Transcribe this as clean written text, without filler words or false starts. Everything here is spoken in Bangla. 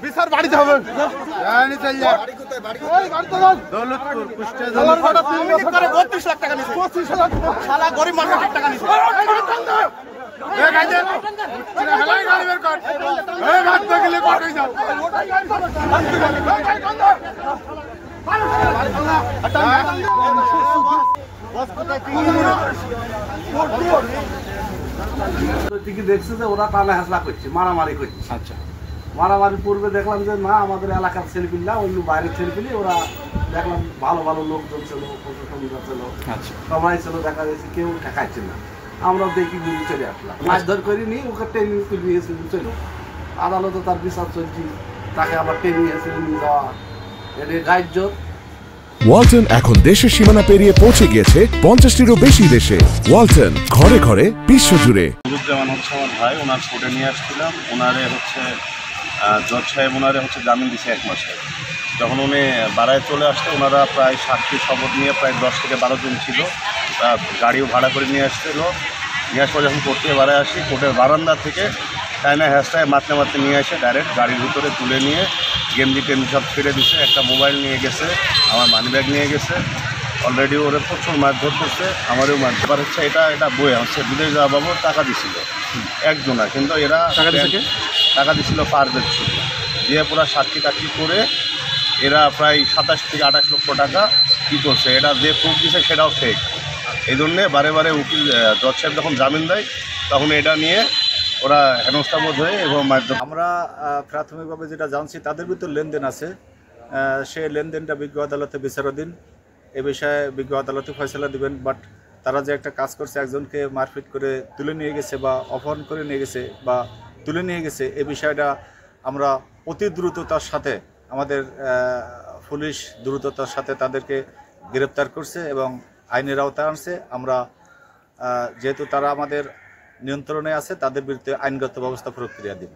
বিচার বাড়িতে হবে দৌলতপুর কুষ্টিয়া 32 লাখ টাকা নিচ্ছে 25 লাখ শালা গরিব মানুষের টাকা নিচ্ছে দেখছে যে ওরা টানা হাসলা করছে, মারামারি করছে। আচ্ছা, মারামারির পূর্বে দেখলাম যে না, আমাদের এলাকার ছেলেপিল্লা অন্য বাইরের ছেলেপিলি, ওরা দেখলাম ভালো ভালো লোকজন ছিল, প্রশাসনরা ছিল, সবাই ছিল, দেখা যাচ্ছে কেউ ঠেকাচ্ছে না। আমরাও দেখি গুলি চলে আসলাম, মাছ ধর করিনি, ওকে টেনে তুলে নিয়েছে চলো। আদালতে তার বিচার চলছে, তাকে আবার টেনে নিয়েছে নিয়ে যাওয়া, এটা গাইড জোর। ওয়ালটন এখন দেশের সীমানা পেরিয়ে পৌঁছে গিয়েছে 50টিরও বেশি দেশে। ওয়ালটন, ঘরে ঘরে বিশ্বজুড়ে। যেমন হচ্ছে আমার ভাই, ওনার ছোটে নিয়ে আসছিলাম, ওনারে হচ্ছে জজ সাহেব ওনারে হচ্ছে জামিন দিছে 1 মাসে। যখন উনি বাড়ায় চলে আসছে, ওনারা প্রায় সাক্ষী শপথ নিয়ে প্রায় 10 থেকে 12 জন ছিল, গাড়িও ভাড়া করে নিয়ে আসছিল। নিয়ে আসার পর যখন কোর্ট থেকে বাড়ায় আসি, কোর্টের বারান্দা থেকে টাইনা হ্যাশটায় মারতে মারতে নিয়ে এসে ডাইরেক্ট গাড়ির ভিতরে তুলে নিয়ে গেঞ্জি টেঞ্জি সব ছেড়ে দিছে। একটা মোবাইল নিয়ে গেছে, আমার মানি ব্যাগ নিয়ে গেছে। অলরেডি ওরা প্রচুর মারধর করছে, আমারও মারধর হচ্ছে। এটা বই হচ্ছে বিদেশ যাওয়া বাবদ টাকা দিছিল একজনা, কিন্তু এরা টাকা দিছিল পারভেজ ছিল দিয়ে পুরা সাক্ষী টাক্ষী করে এরা প্রায় 27 থেকে 28 লক্ষ টাকা কী করছে। এটা যে প্রুফ দিছে সেটাও ফেক। এই জন্যে বারে বারে উকিল জজ সাহেব যখন জামিন দেয়, তখন এটা নিয়ে ওরা হেনস্থাবোধ হয়ে এবং মারধর। আমরা প্রাথমিকভাবে যেটা জানছি, তাদের ভিতর লেনদেন আছে, সে লেনদেনটা বিজ্ঞ আদালতে বিচারাধীন। এ বিষয়ে বিজ্ঞ আদালতে ফয়সালা দিবেন। বাট তারা যে একটা কাজ করছে, একজনকে মারপিট করে তুলে নিয়ে গেছে বা অপহরণ করে নিয়ে গেছে বা তুলে নিয়ে গেছে, এই বিষয়টা আমরা অতি দ্রুততার সাথে, আমাদের পুলিশ দ্রুততার সাথে তাদেরকে গ্রেপ্তার করছে এবং আইনের আওতায় আনছে। আমরা যেহেতু তারা আমাদের নিয়ন্ত্রণে আছে, তাদের বিরুদ্ধে আইনগত ব্যবস্থা প্রক্রিয়া দিব।